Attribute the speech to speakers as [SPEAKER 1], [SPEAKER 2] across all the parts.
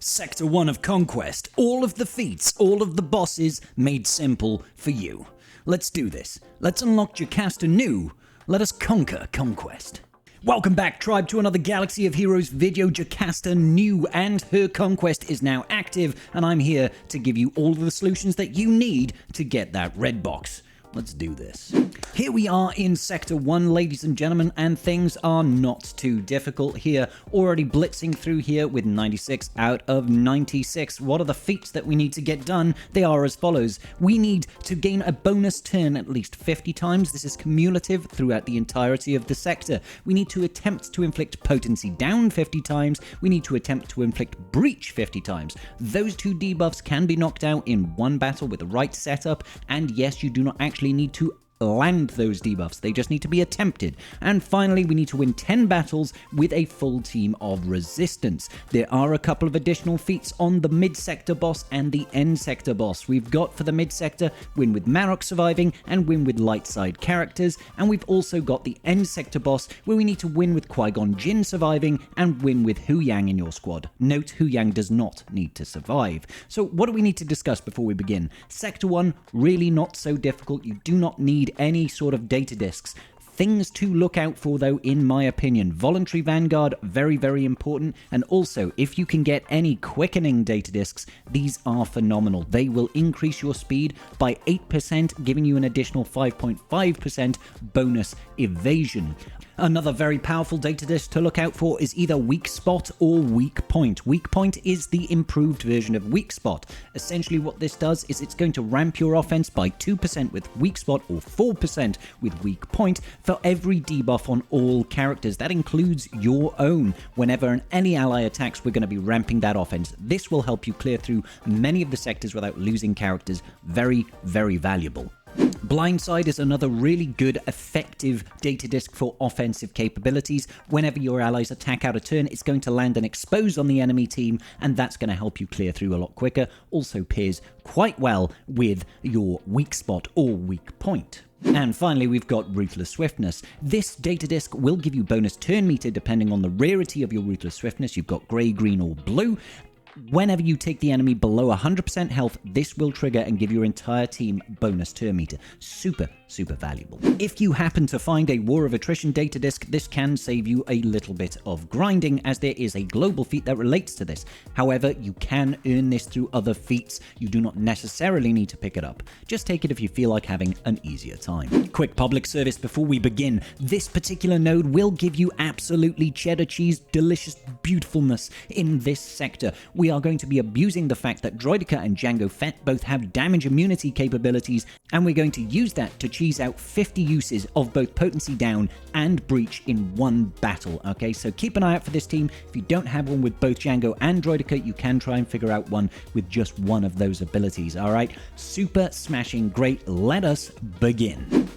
[SPEAKER 1] Sector 1 of Conquest. All of the feats, all of the bosses made simple for you. Let's do this. Let's unlock Jocasta new. Let us conquer Conquest. Welcome back, tribe, to another Galaxy of Heroes video. Jocasta new and her conquest is now active, and I'm here to give you all of the solutions that you need to get that red box. Let's do this. Here we are in Sector 1, ladies and gentlemen, and things are not too difficult here. Already blitzing through here with 96 out of 96. What are the feats that we need to get done? They are as follows. We need to gain a bonus turn at least 50 times. This is cumulative throughout the entirety of the sector. We need to attempt to inflict Potency down 50 times. We need to attempt to inflict Breach 50 times. Those two debuffs can be knocked out in one battle with the right setup, and yes, you do not actually need to land those debuffs, they just need to be attempted. And finally, we need to win 10 battles with a full team of resistance. There are a couple of additional feats on the mid-sector boss and the end-sector boss. We've got, for the mid-sector, win with Marok surviving and win with light-side characters, and we've also got the end-sector boss where we need to win with Qui-Gon Jinn surviving and win with Hu Yang in your squad. Note, Hu Yang does not need to survive. So what do we need to discuss before we begin? Sector 1, really not so difficult. You do not need any sort of Datadisks. Things to look out for, though, in my opinion. Voluntary Vanguard, very, very important. And also, if you can get any quickening Datadisks, these are phenomenal. They will increase your speed by 8%, giving you an additional 5.5% bonus evasion. Another very powerful Datadisk to look out for is either Weak Spot or Weak Point. Weak Point is the improved version of Weak Spot. Essentially what this does is it's going to ramp your offense by 2% with Weak Spot or 4% with Weak Point for every debuff on all characters. That includes your own. Whenever any ally attacks, we're going to be ramping that offense. This will help you clear through many of the sectors without losing characters. Very, very valuable. Blindside is another really good, effective Datadisk for offensive capabilities. Whenever your allies attack out a turn, it's going to land an expose on the enemy team, and that's going to help you clear through a lot quicker. Also pairs quite well with your Weak Spot or Weak Point. And finally, we've got Ruthless Swiftness. This Datadisk will give you bonus turn meter depending on the rarity of your Ruthless Swiftness. You've got grey, green, or blue. Whenever you take the enemy below 100% health, this will trigger and give your entire team bonus turn meter. Super, super valuable. If you happen to find a War of Attrition Datadisk, this can save you a little bit of grinding, as there is a global feat that relates to this. However, you can earn this through other feats. You do not necessarily need to pick it up. Just take it if you feel like having an easier time. Quick public service before we begin. This particular node will give you absolutely cheddar cheese, delicious beautifulness in this sector. We are going to be abusing the fact that Droideka and Jango Fett both have damage immunity capabilities, and we're going to use that to cheese out 50 uses of both Potency down and Breach in one battle, okay? So keep an eye out for this team. If you don't have one with both Jango and Droideka, you can try and figure out one with just one of those abilities, alright? Super smashing great. Let us begin.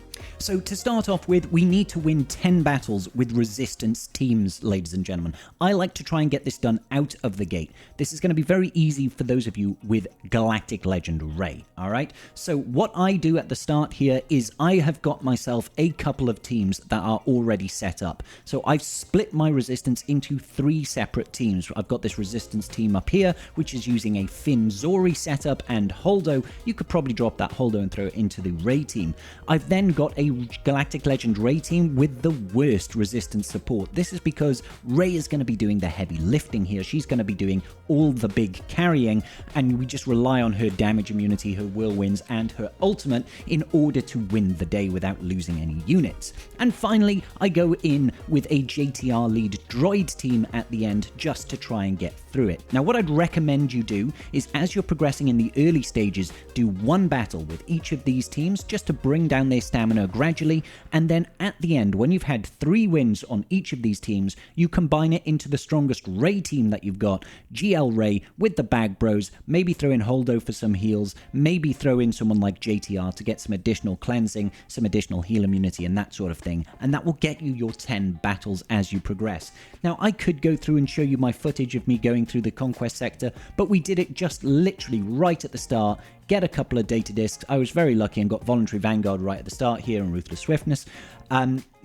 [SPEAKER 1] So to start off with, we need to win 10 battles with resistance teams, ladies and gentlemen. I like to try and get this done out of the gate. This is going to be very easy for those of you with Galactic Legend Rey, alright? So what I do at the start here is I have got myself a couple of teams that are already set up. So I've split my resistance into 3 separate teams. I've got this resistance team up here, which is using a Finn Zori setup and Holdo. You could probably drop that Holdo and throw it into the Rey team. I've then got a Galactic Legend Rey team with the worst resistance support. This is because Rey is going to be doing the heavy lifting here. She's going to be doing all the big carrying, and we just rely on her damage immunity, her whirlwinds, and her ultimate in order to win the day without losing any units. And finally, I go in with a JTR lead droid team at the end just to try and get through it. Now, what I'd recommend you do is, as you're progressing in the early stages, do one battle with each of these teams just to bring down their stamina gradually, and then at the end, when you've had 3 wins on each of these teams, you combine it into the strongest Rey team that you've got, GL Rey with the Bag Bros, maybe throw in Holdo for some heals, maybe throw in someone like JTR to get some additional cleansing, some additional heal immunity and that sort of thing, and that will get you your 10 battles as you progress. Now, I could go through and show you my footage of me going through the Conquest sector, but we did it just literally right at the start get a couple of Datadisks. I was very lucky and got Voluntary Vanguard right at the start here and Ruthless Swiftness.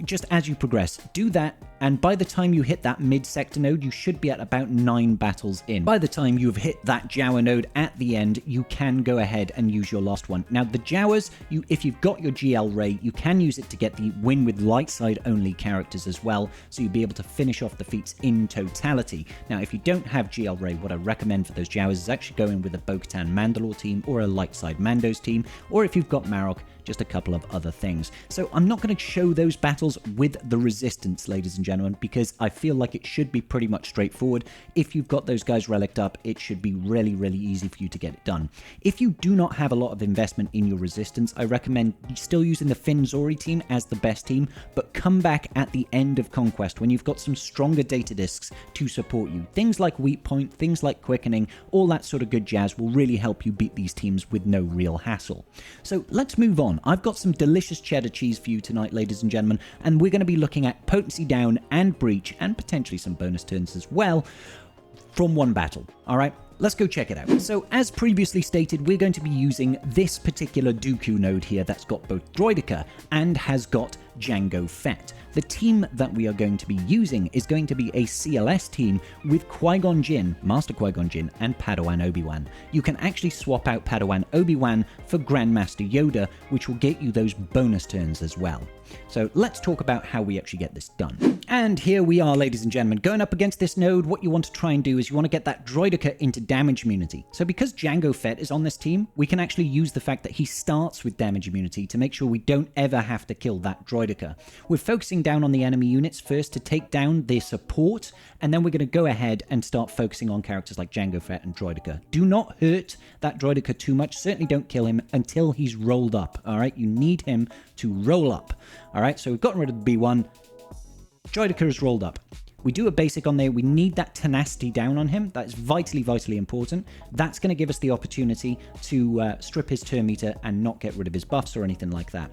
[SPEAKER 1] Just as you progress, do that, and by the time you hit that mid-sector node, you should be at about 9 battles in. By the time you've hit that Jawa node at the end, you can go ahead and use your last one. Now, the Jawas, if you've got your GL Ray, you can use it to get the win with light side only characters as well, so you'll be able to finish off the feats in totality. Now, if you don't have GL Ray, what I recommend for those Jawas is actually going with a Bo-Katan Mandalore team or a light side Mandos team, or if you've got Marok, just a couple of other things. So I'm not going to show those battles with the Resistance, ladies and gentlemen, because I feel like it should be pretty much straightforward. If you've got those guys relicked up, it should be really, really easy for you to get it done. If you do not have a lot of investment in your Resistance, I recommend still using the Finn Zori team as the best team, but come back at the end of Conquest when you've got some stronger Datadisks to support you. Things like Weak Point, things like Quickening, all that sort of good jazz will really help you beat these teams with no real hassle. So let's move on. I've got some delicious cheddar cheese for you tonight, ladies and gentlemen, and we're going to be looking at Potency down and Breach, and potentially some bonus turns as well, from one battle. All right, let's go check it out. So as previously stated, we're going to be using this particular Dooku node here that's got both Droideka and has got Jango Fett. The team that we are going to be using is going to be a CLS team with Qui-Gon Jinn, Master Qui-Gon Jinn, and Padawan Obi-Wan. You can actually swap out Padawan Obi-Wan for Grandmaster Yoda, which will get you those bonus turns as well. So let's talk about how we actually get this done. And here we are, ladies and gentlemen, going up against this node. What you want to try and do is you want to get that Droideka into damage immunity. So because Jango Fett is on this team, we can actually use the fact that he starts with damage immunity to make sure we don't ever have to kill that Droideka. We're focusing down on the enemy units first to take down their support, and then we're going to go ahead and start focusing on characters like Jango Fett and Droideka. Do not hurt that Droideka too much. Certainly don't kill him until he's rolled up, all right? You need him to roll up, all right? So we've gotten rid of the B1. Droideka is rolled up. We do a basic on there. We need that tenacity down on him. That is vitally, vitally important. That's going to give us the opportunity to strip his turn meter and not get rid of his buffs or anything like that.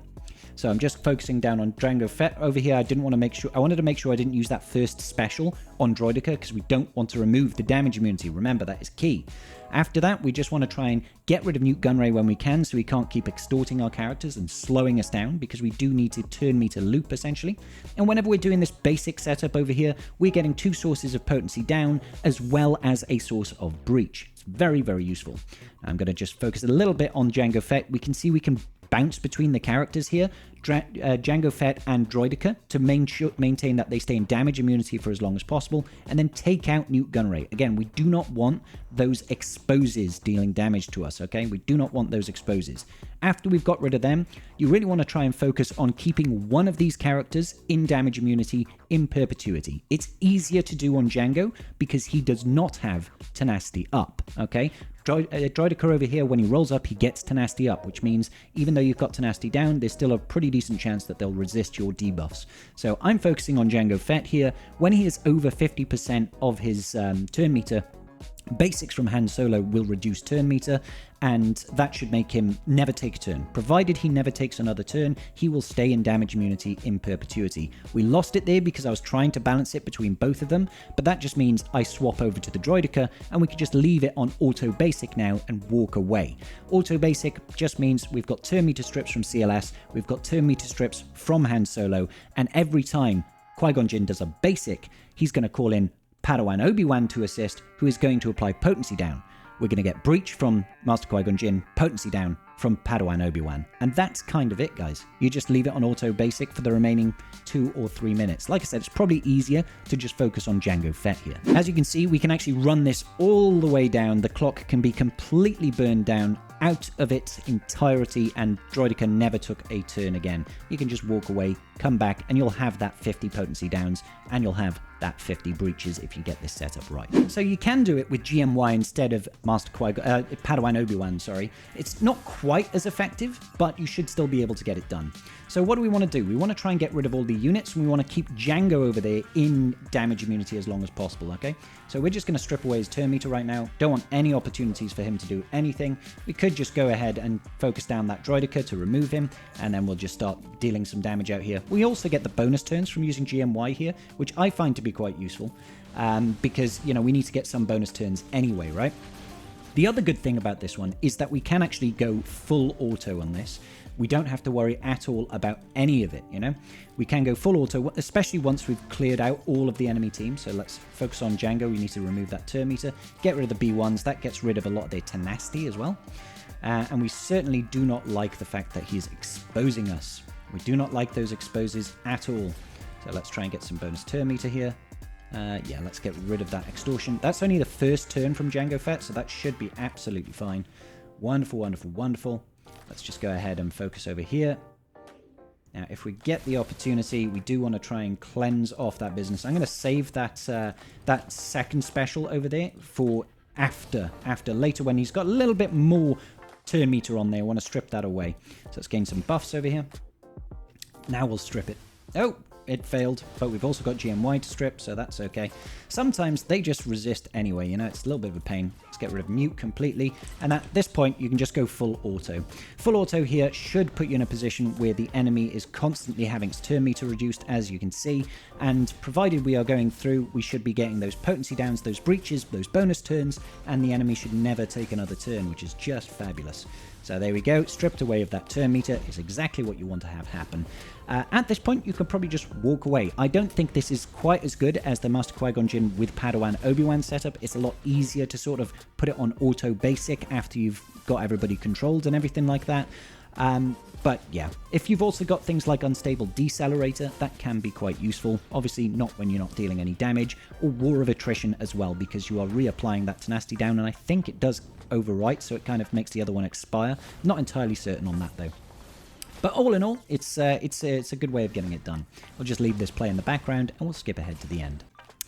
[SPEAKER 1] So I'm just focusing down on Jango Fett over here. I wanted to make sure I didn't use that first special on Droideka because we don't want to remove the damage immunity. Remember, that is key. After that, we just want to try and get rid of Nute Gunray when we can so we can't keep extorting our characters and slowing us down, because we do need to turn meter loop essentially. And whenever we're doing this basic setup over here, we're getting 2 sources of potency down as well as a source of breach. It's very, very useful. I'm going to just focus a little bit on Jango Fett. We can see we can bounce between the characters here, Jango Fett and Droideka, to maintain that they stay in damage immunity for as long as possible, and then take out Nute Gunray. Again, we do not want those exposes dealing damage to us, okay? We do not want those exposes. After we've got rid of them, you really want to try and focus on keeping one of these characters in damage immunity in perpetuity. It's easier to do on Jango because he does not have tenacity up, okay? Droideka over here, when he rolls up, he gets tenacity up, which means even though you've got tenacity down, there's still a pretty decent chance that they'll resist your debuffs. So I'm focusing on Jango Fett here. When he is over 50% of his turn meter, basics from Han Solo will reduce turn meter, and that should make him never take a turn. Provided he never takes another turn, he will stay in damage immunity in perpetuity. We lost it there because I was trying to balance it between both of them, but that just means I swap over to the Droideka, and we can just leave it on auto basic now and walk away. Auto basic just means we've got turn meter strips from CLS, we've got turn meter strips from Han Solo, and every time Qui-Gon Jinn does a basic, he's going to call in Padawan Obi-Wan to assist, who is going to apply potency down. We're going to get breach from Master Qui-Gon Jinn, potency down from Padawan Obi-Wan. And that's kind of it, guys. You just leave it on auto basic for the remaining 2 or 3 minutes. Like I said, it's probably easier to just focus on Jango Fett here. As you can see, we can actually run this all the way down. The clock can be completely burned down out of its entirety, and Droideka never took a turn again. You can just walk away, come back, and you'll have that 50 potency downs, and you'll have that 50 breaches if you get this setup right. So you can do it with GMY instead of Master Padawan Obi-Wan, sorry. It's not quite as effective, but you should still be able to get it done. So what do we want to do? We want to try and get rid of all the units, and we want to keep Jango over there in damage immunity as long as possible, okay? So we're just going to strip away his turn meter right now. Don't want any opportunities for him to do anything. We could just go ahead and focus down that Droideka to remove him, and then we'll just start dealing some damage out here. We also get the bonus turns from using GMY here, which I find to be quite useful, because, you know, we need to get some bonus turns anyway, right? The other good thing about this one is that we can actually go full auto on this. We don't have to worry at all about any of it, you know? We can go full auto, especially once we've cleared out all of the enemy team. So let's focus on Django. We need to remove that turn meter, get rid of the B1s. That gets rid of a lot of their tenacity as well. And we certainly do not like the fact that he is exposing us. We do not like those exposes at all. So let's try and get some bonus turn meter here. Yeah, let's get rid of that extortion. That's only the first turn from Django Fett, so that should be absolutely fine. Wonderful, wonderful, wonderful. Let's just go ahead and focus over here. Now, if we get the opportunity, we do want to try and cleanse off that business. I'm going to save that that second special over there for after later when he's got a little bit more turn meter on there. I want to strip that away. So let's gain some buffs over here. Now we'll strip it. Oh, it failed, but we've also got GMY to strip, so that's okay. Sometimes they just resist anyway, you know, it's a little bit of a pain. Let's get rid of mute completely, and at this point you can just go full auto. Full auto here should put you in a position where the enemy is constantly having its turn meter reduced, as you can see, and provided we are going through, we should be getting those potency downs, those breaches, those bonus turns, and the enemy should never take another turn, which is just fabulous. So there we go, stripped away of that turn meter is exactly what you want to have happen. At this point, you can probably just walk away. I don't think this is quite as good as the Master Qui-Gon Jinn with Padawan Obi-Wan setup. It's a lot easier to sort of put it on auto basic after you've got everybody controlled and everything like that. But yeah, if you've also got things like Unstable Decelerator, that can be quite useful. Obviously not when you're not dealing any damage, or War of Attrition as well, because you are reapplying that tenacity down, and I think it does overwrite, so it kind of makes the other one expire. Not entirely certain on that though. But all in all, it's a good way of getting it done. We'll just leave this play in the background, and we'll skip ahead to the end.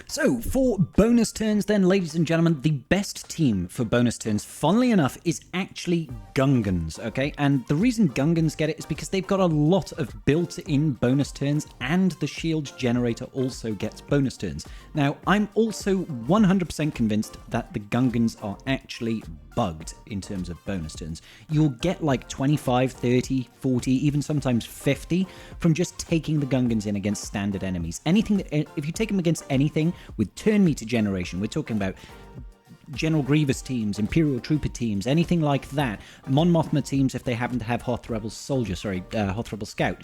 [SPEAKER 1] So, for bonus turns then, ladies and gentlemen, the best team for bonus turns, funnily enough, is actually Gungans, okay? And the reason Gungans get it is because they've got a lot of built-in bonus turns, and the shield generator also gets bonus turns. Now, I'm also 100% convinced that the Gungans are actually bugged in terms of bonus turns. You'll get like 25, 30, 40, even sometimes 50 from just taking the Gungans in against standard enemies. Anything that, if you take them against anything with turn meter generation, we're talking about General Grievous teams, Imperial Trooper teams, anything like that, Mon Mothma teams if they happen to have Hoth Rebel Soldier, Hoth Rebel Scout,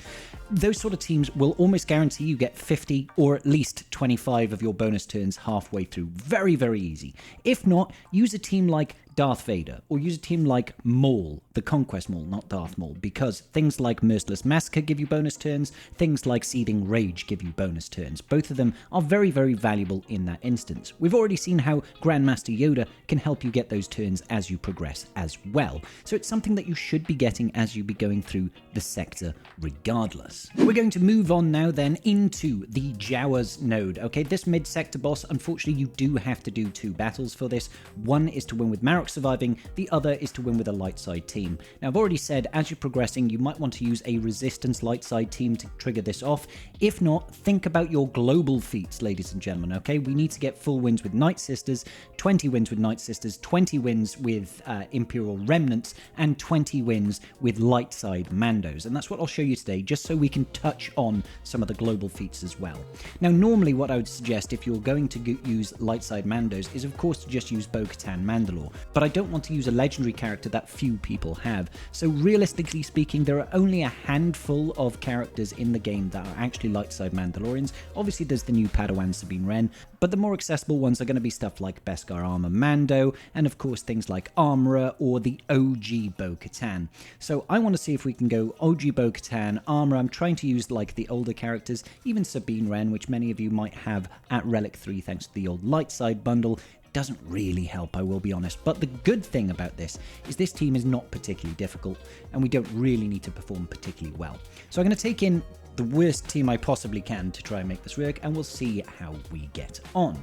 [SPEAKER 1] those sort of teams will almost guarantee you get 50 or at least 25 of your bonus turns halfway through. Very, very easy. If not, use a team like Darth Vader, or use a team like Maul, the Conquest Maul, not Darth Maul, because things like Merciless Massacre give you bonus turns, things like Seething Rage give you bonus turns. Both of them are very, very valuable in that instance. We've already seen how Grandmaster Yoda can help you get those turns as you progress as well, so it's something that you should be getting as you be going through the sector regardless. We're going to move on now then into the Jawas node. Okay, this mid-sector boss, unfortunately you do have to do 2 battles for this. One is to win with Marok surviving, the other is to win with a light side team. Now I've already said as you're progressing you might want to use a resistance light side team to trigger this off. If not, think about your global feats, ladies and gentlemen, okay? We need to get full wins with Night Sisters, 20 wins with Night Sisters, 20 wins with Imperial Remnants, and 20 wins with light side Mandos, and that's what I'll show you today, just so we can touch on some of the global feats as well. Now normally what I would suggest if you're going to use light side Mandos is of course to just use Bo-Katan Mandalore, but I don't want to use a legendary character that few people have. So realistically speaking, there are only a handful of characters in the game that are actually light side Mandalorians. Obviously there's the new Padawan Sabine Wren, but the more accessible ones are going to be stuff like Beskar Armor Mando, and of course things like Armorer or the OG Bo-Katan. So I want to see if we can go OG Bo-Katan, Armorer. I'm trying to use like the older characters, even Sabine Wren, which many of you might have at Relic 3 thanks to the old light side bundle. Doesn't really help, I will be honest, but the good thing about this is this team is not particularly difficult and we don't really need to perform particularly well. So I'm going to take in the worst team I possibly can to try and make this work, and we'll see how we get on.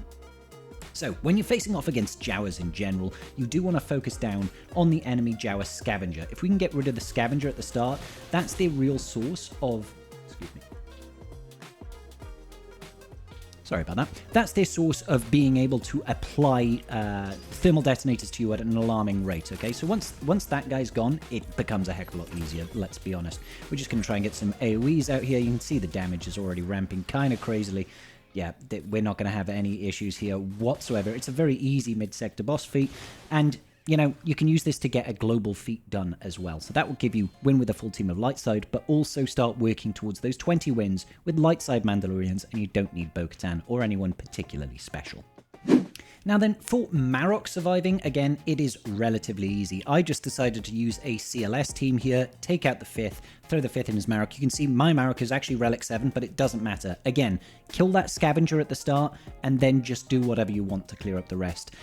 [SPEAKER 1] So, when you're facing off against Jawas in general, you do want to focus down on the enemy Jawa Scavenger. If we can get rid of the Scavenger at the start, that's the real source of... Excuse me. Sorry about that. That's their source of being able to apply thermal detonators to you at an alarming rate, okay? So once that guy's gone, it becomes a heck of a lot easier, let's be honest. We're just going to try and get some AoEs out here. You can see the damage is already ramping kind of crazily. Yeah, we're not going to have any issues here whatsoever. It's a very easy mid-sector boss feat, and you know, you can use this to get a global feat done as well. So that will give you win with a full team of light side, but also start working towards those 20 wins with light side Mandalorians, and you don't need Bo-Katan or anyone particularly special. Now then, for Marok surviving, again, it is relatively easy. I just decided to use a CLS team here, take out the 5th, throw the 5th in as Marok. You can see my Marok is actually Relic 7, but it doesn't matter. Again, kill that scavenger at the start, and then just do whatever you want to clear up the rest.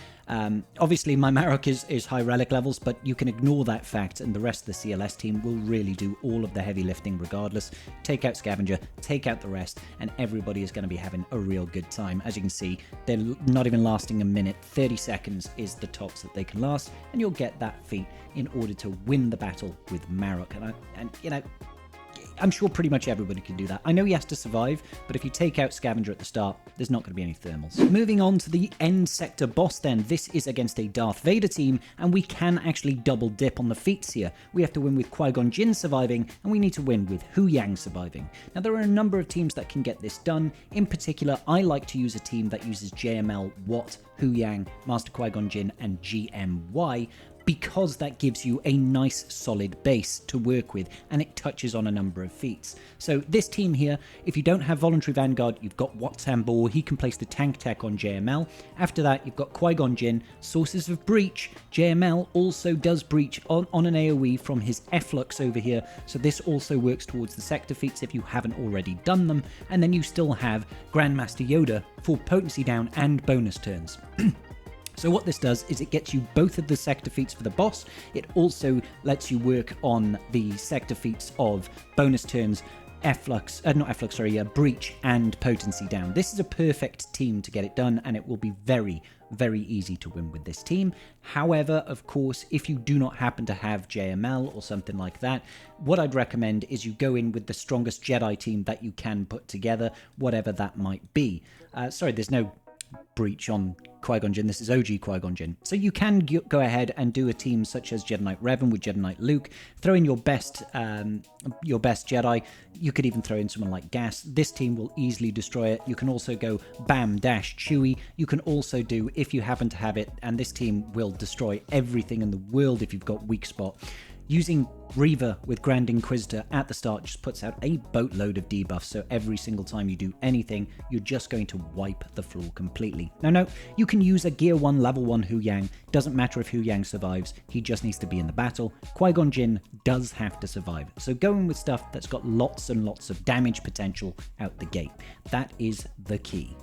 [SPEAKER 1] Obviously, my Marok is high relic levels, but you can ignore that fact, and the rest of the CLS team will really do all of the heavy lifting regardless. Take out Scavenger, take out the rest, and everybody is going to be having a real good time. As you can see, they're not even lasting a minute. 30 seconds is the tops that they can last, and you'll get that feat in order to win the battle with Marok. And you know, I'm sure pretty much everybody can do that. I know he has to survive, but if you take out Scavenger at the start, there's not going to be any thermals. Moving on to the end sector boss then. This is against a Darth Vader team, and we can actually double dip on the feats here. We have to win with Qui-Gon Jinn surviving, and we need to win with Hu Yang surviving. Now, there are a number of teams that can get this done. In particular, I like to use a team that uses JML, Watt, Hu Yang, Master Qui-Gon Jinn, and GMY, because that gives you a nice solid base to work with, and it touches on a number of feats. So this team here, if you don't have Voluntary Vanguard, you've got Wat Tambor. He can place the tank tech on JML. After that, you've got Qui-Gon Jinn, Sources of Breach. JML also does breach on an AoE from his Efflux over here, so this also works towards the sector feats if you haven't already done them. And then you still have Grandmaster Yoda for potency down and bonus turns. So what this does is it gets you both of the sector feats for the boss. It also lets you work on the sector feats of bonus turns, breach and potency down. This is a perfect team to get it done, and it will be very, very easy to win with this team. However, of course, if you do not happen to have JML or something like that, what I'd recommend is you go in with the strongest Jedi team that you can put together, whatever that might be. There's no breach on Qui-Gon Jinn. This is OG Qui-Gon Jinn. So you can go ahead and do a team such as Jedi Knight Revan with Jedi Knight Luke. Throw in your best Jedi. You could even throw in someone like Gas. This team will easily destroy it. You can also go Bam Dash Chewie. You can also do, if you happen to have it, and this team will destroy everything in the world if you've got weak spot. Using Reaver with Grand Inquisitor at the start just puts out a boatload of debuffs, so every single time you do anything, you're just going to wipe the floor completely. Now, no, you can use a Gear 1 Level 1 Hu Yang. Doesn't matter if Hu Yang survives, he just needs to be in the battle. Qui-Gon Jinn does have to survive, so go in with stuff that's got lots and lots of damage potential out the gate. That is the key.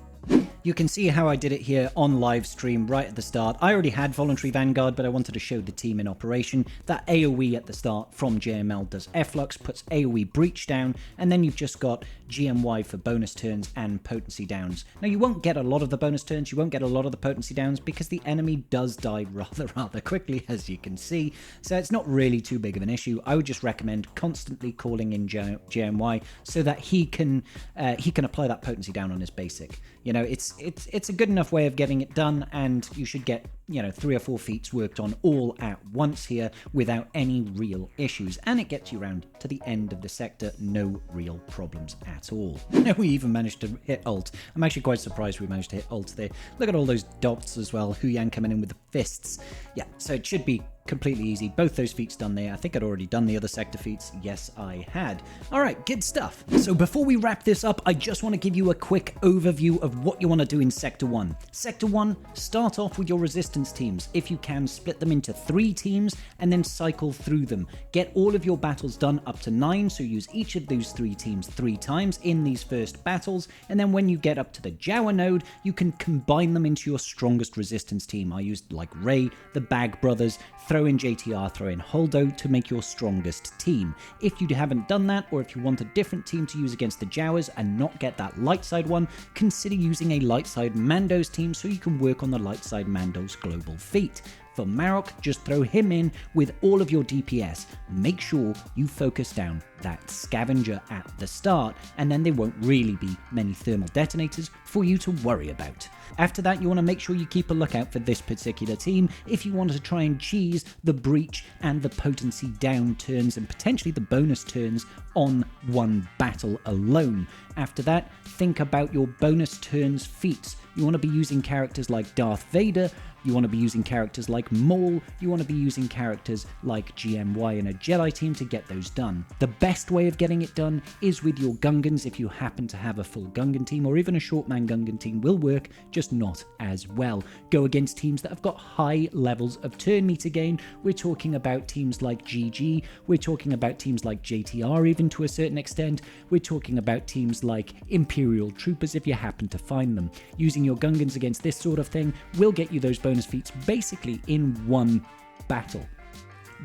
[SPEAKER 1] You can see how I did it here on live stream right at the start. I already had Voluntary Vanguard, but I wanted to show the team in operation. That AoE at the start from JML does Efflux, puts AoE Breach down, and then you've just got GMY for bonus turns and potency downs. Now, you won't get a lot of the bonus turns, you won't get a lot of the potency downs, because the enemy does die rather quickly, as you can see, so it's not really too big of an issue. I would just recommend constantly calling in GMY so that he can apply that potency down on his basic. You know, it's a good enough way of getting it done, and you should get, 3 or 4 feats worked on all at once here without any real issues, and it gets you around to the end of the sector, no real problems at all. We even managed to hit ult. I'm actually quite surprised we managed to hit ult there. Look at all those dots as well. Hu Yang coming in with the fists. Yeah, so it should be completely easy. Both those feats done there. I think I'd already done the other sector feats. Yes, I had. All right, good stuff. So before we wrap this up, I just want to give you a quick overview of what you want to do in Sector 1. Sector 1, start off with your resistance teams. If you can, split them into 3 teams and then cycle through them. Get all of your battles done up to 9, so use each of those 3 teams 3 times in these first battles, and then when you get up to the Jawa node, you can combine them into your strongest resistance team. I used like Rey, the Bag Brothers, throw in JTR, throw in Holdo to make your strongest team. If you haven't done that, or if you want a different team to use against the Jawas and not get that light side one, consider using a light side Mando's team so you can work on the light side Mando's global feat. For Marok, just throw him in with all of your DPS. Make sure you focus down that scavenger at the start, and then there won't really be many thermal detonators for you to worry about. After that, you want to make sure you keep a lookout for this particular team if you want to try and cheese the breach and the potency down turns and potentially the bonus turns on one battle alone. After that, think about your bonus turns feats. You want to be using characters like Darth Vader, You want to be using characters like Maul, you want to be using characters like GMY and a Jedi team to get those done. The best way of getting it done is with your Gungans. If you happen to have a full Gungan team, or even a short man Gungan team will work, just not as well. Go against teams that have got high levels of turn meter gain. We're talking about teams like GG, we're talking about teams like JTR even to a certain extent, we're talking about teams like Imperial Troopers if you happen to find them. Using your Gungans against this sort of thing will get you those bonus feats basically in one battle.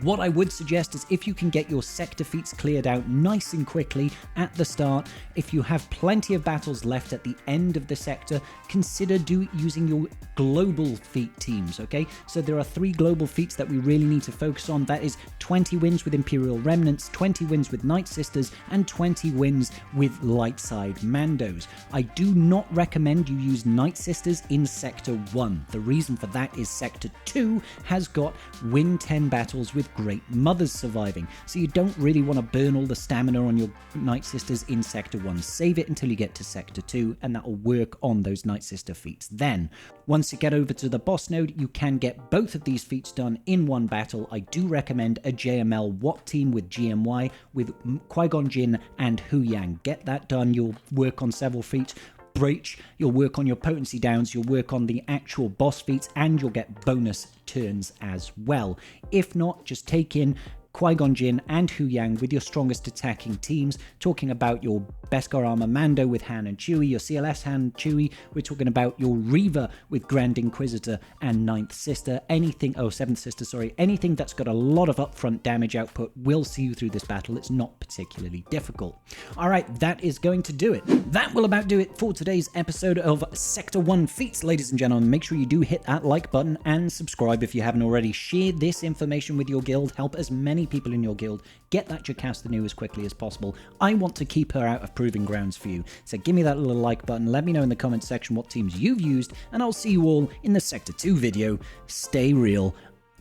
[SPEAKER 1] What I would suggest is if you can get your sector feats cleared out nice and quickly at the start, if you have plenty of battles left at the end of the sector, consider using your global feat teams, okay? So there are 3 global feats that we really need to focus on. That is 20 wins with Imperial Remnants, 20 wins with Night Sisters, and 20 wins with Light Side Mandos. I do not recommend you use Night Sisters in Sector 1. The reason for that is Sector 2 has got win 10 battles with Great Mothers surviving, so you don't really want to burn all the stamina on your Night Sisters in Sector 1. Save it until you get to Sector 2, and that will work on those Night Sister feats then. Once you get over to the boss node, you can get both of these feats done in one battle. I do recommend a JML Watt team with GMY, with Qui-Gon Jinn and Hu Yang. Get that done, you'll work on several feats. Breach, you'll work on your potency downs, you'll work on the actual boss feats, and you'll get bonus turns as well. If not, just take in Qui-Gon Jinn and Hu Yang with your strongest attacking teams, talking about your Beskar Armor Mando with Han and Chewie, your CLS Han and Chewie, we're talking about your Reva with Grand Inquisitor and Seventh Sister, anything that's got a lot of upfront damage output will see you through this battle. It's not particularly difficult. Alright, that is going to do it. That will about do it for today's episode of Sector 1 Feats, ladies and gentlemen. Make sure you do hit that like button and subscribe if you haven't already. Share this information with your guild, help as many people in your guild get that Jocasta new as quickly as possible. I want to keep her out of proving grounds for you, so give me that little like button, let me know in the comments section what teams you've used, and I'll see you all in the Sector 2 video. Stay real,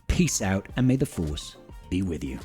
[SPEAKER 1] peace out, and may the Force be with you.